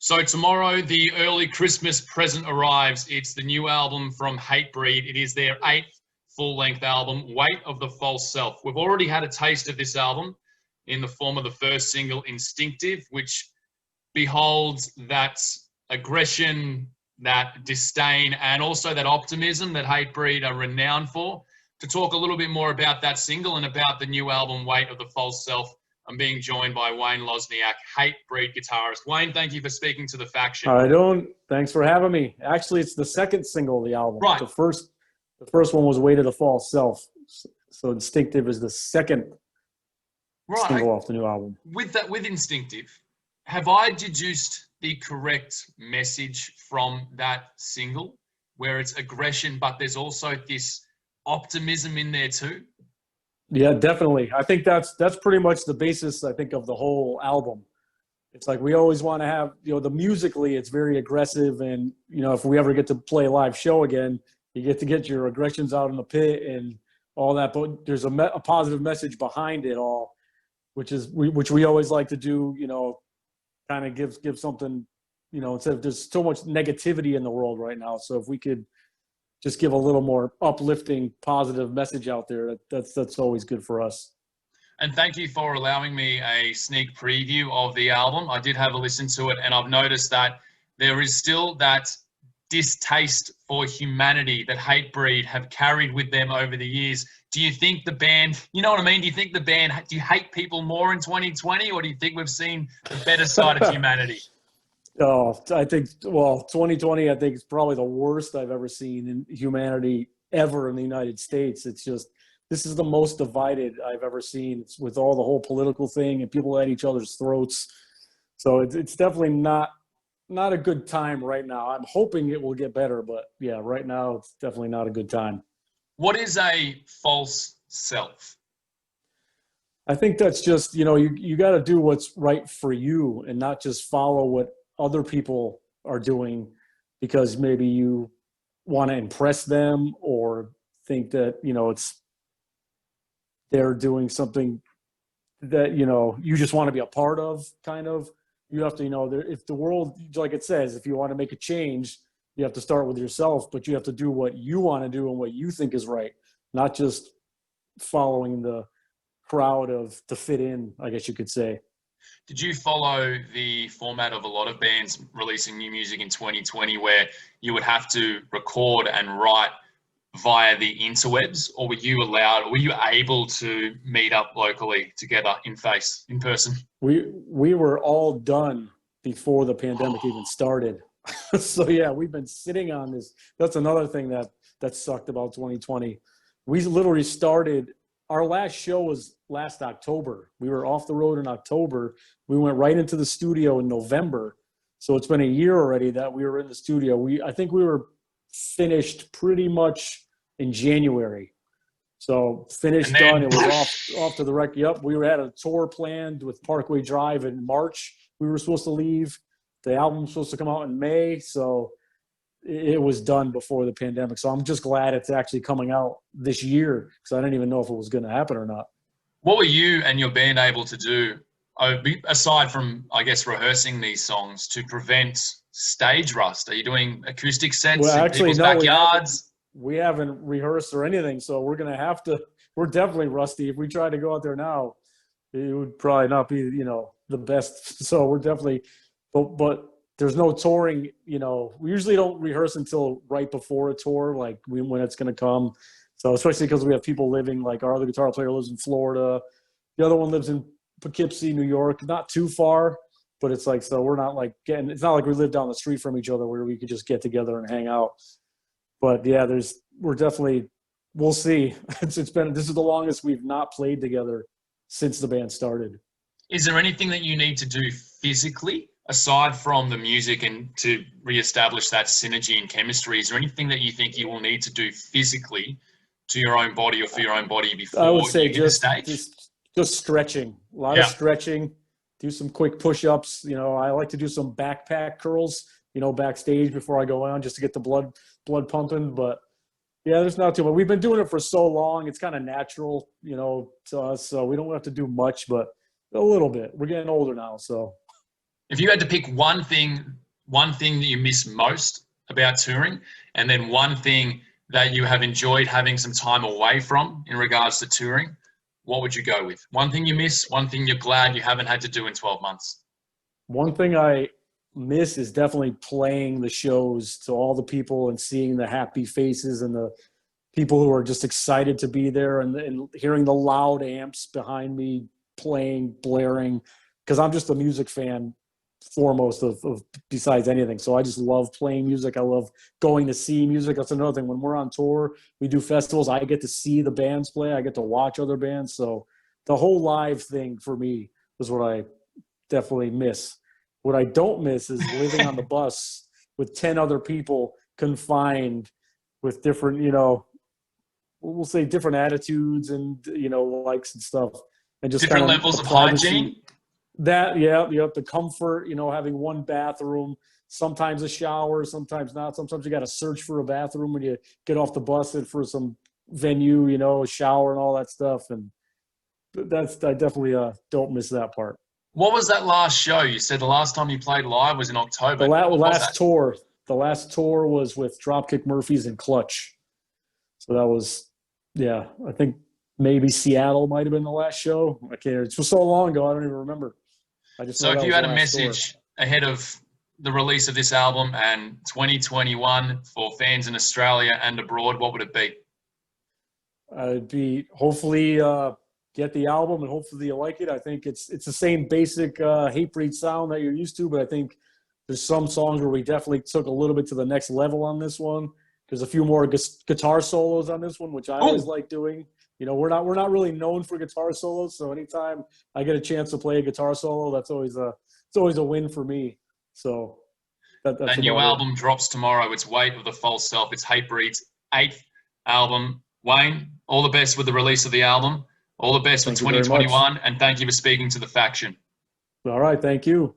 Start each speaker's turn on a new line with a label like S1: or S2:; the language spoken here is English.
S1: So tomorrow, the early Christmas present arrives. It's the new album from Hatebreed. It is their 8th full-length album, Weight of the False Self. We've already had a taste of this album in the form of the first single, Instinctive, which beholds that aggression, that disdain, and also that optimism that Hatebreed are renowned for. To talk a little bit more about that single and about the new album, Weight of the False Self, I'm being joined by Wayne Lozinak, Hatebreed guitarist. Wayne, thank you for speaking to the faction.
S2: I don't. Thanks for having me. Actually, it's the second single of the album.
S1: Right.
S2: The first one was Weight of the False Self. So Instinctive is the second single off the new album.
S1: With Instinctive, have I deduced the correct message from that single, where it's aggression, but there's also this optimism in there too?
S2: Yeah, definitely. I think that's pretty much the basis, I think, of the whole album. It's like we always want to have, the musically, it's very aggressive. And, if we ever get to play a live show again, you get to get your aggressions out in the pit and all that. But there's a positive message behind it all, which we always like to do, kind of give something, instead of there's so much negativity in the world right now. So if we could just give a little more uplifting, positive message out there, that's always good for us.
S1: And thank you for allowing me a sneak preview of the album. I did have a listen to it, and I've noticed that there is still that distaste for humanity that Hatebreed have carried with them over the years. Do you think the band, you know what I mean? Do you think do you hate people more in 2020, or do you think we've seen the better side of humanity?
S2: Oh, I think, 2020, I think is probably the worst I've ever seen in humanity ever in the United States. It's just, this is the most divided I've ever seen. It's with all the whole political thing and people at each other's throats. So it's definitely not a good time right now. I'm hoping it will get better, but yeah, right now it's definitely not a good time.
S1: What is a false self?
S2: I think that's just, you got to do what's right for you and not just follow what other people are doing because maybe you want to impress them or think that, they're doing something that, you just want to be a part of, kind of. You have to, if the world, like it says, if you want to make a change, you have to start with yourself, but you have to do what you want to do and what you think is right, not just following the crowd to fit in, I guess you could say.
S1: Did you follow the format of a lot of bands releasing new music in 2020 where you would have to record and write via the interwebs, or were you able to meet up locally together in person?
S2: We were all done before the pandemic even started. So yeah, we've been sitting on this. That's another thing that sucked about 2020. We literally started, our last show was last October. We were off the road in October. We went right into the studio in November. So it's been a year already that we were in the studio. I think we were finished pretty much in January. So finished, done. It was off to the rec. Yep, we had a tour planned with Parkway Drive in March. We were supposed to leave. The album was supposed to come out in May. So it was done before the pandemic. So I'm just glad it's actually coming out this year because I didn't even know if it was going to happen or not.
S1: What were you and your band able to do, aside from, I guess, rehearsing these songs, to prevent stage rust? Are you doing acoustic sets in people's backyards?
S2: We haven't rehearsed or anything, so we're going to have to – we're definitely rusty. If we try to go out there now, it would probably not be, the best. So we're definitely – but there's no touring, we usually don't rehearse until right before a tour, like when it's going to come. So especially because we have people living, like our other guitar player lives in Florida. The other one lives in Poughkeepsie, New York, not too far, but it's like, so we're not like it's not like we live down the street from each other where we could just get together and hang out. But yeah, we'll see. This is the longest we've not played together since the band started.
S1: Is there anything that you need to do physically aside from the music and to reestablish that synergy and chemistry? Is there anything that you think you will need to do physically to your own body or for your own body before
S2: I would say
S1: you hit the stage?
S2: Just stretching, a lot of stretching, do some quick push-ups. I like to do some backpack curls, backstage before I go on just to get the blood pumping. But yeah, there's not too much. We've been doing it for so long. It's kind of natural, to us. So we don't have to do much, but a little bit. We're getting older now. So
S1: If you had to pick one thing that you miss most about touring, and then one thing that you have enjoyed having some time away from in regards to touring, what would you go with? One thing you miss, one thing you're glad you haven't had to do in 12 months.
S2: One thing I miss is definitely playing the shows to all the people and seeing the happy faces and the people who are just excited to be there, and hearing the loud amps behind me playing, blaring, because I'm just a music fan foremost of besides anything. So I just love playing music. I love going to see music. That's another thing. When we're on tour, we do festivals, I get to see the bands play. I get to watch other bands. So the whole live thing for me is what I definitely miss. What I don't miss is living on the bus with 10 other people confined with different, we'll say different attitudes and, likes and stuff. And just
S1: different
S2: kind
S1: levels of
S2: privacy.
S1: hygiene.
S2: That, yeah, the comfort, having one bathroom, sometimes a shower, sometimes not. Sometimes you got to search for a bathroom when you get off the bus and for some venue, a shower and all that stuff. And I definitely don't miss that part.
S1: What was that last show? You said the last time you played live was in October.
S2: The last tour was with Dropkick Murphys and Clutch. So that was, I think maybe Seattle might have been the last show. I can't. It was so long ago, I don't even remember.
S1: So if you had a message ahead of the release of this album and 2021 for fans in Australia and abroad, what would it be?
S2: It'd be hopefully get the album and hopefully you like it. I think it's the same basic Hatebreed sound that you're used to, but I think there's some songs where we definitely took a little bit to the next level on this one. There's a few more guitar solos on this one, which I always like doing. We're not really known for guitar solos, so anytime I get a chance to play a guitar solo, it's always a win for me. So that's
S1: a new album drops tomorrow. It's Weight of the False Self. It's Hatebreed's 8th album. Wayne, all the best with the release of the album. All the best with 2021, and thank you for speaking to the Faction.
S2: All right, thank you.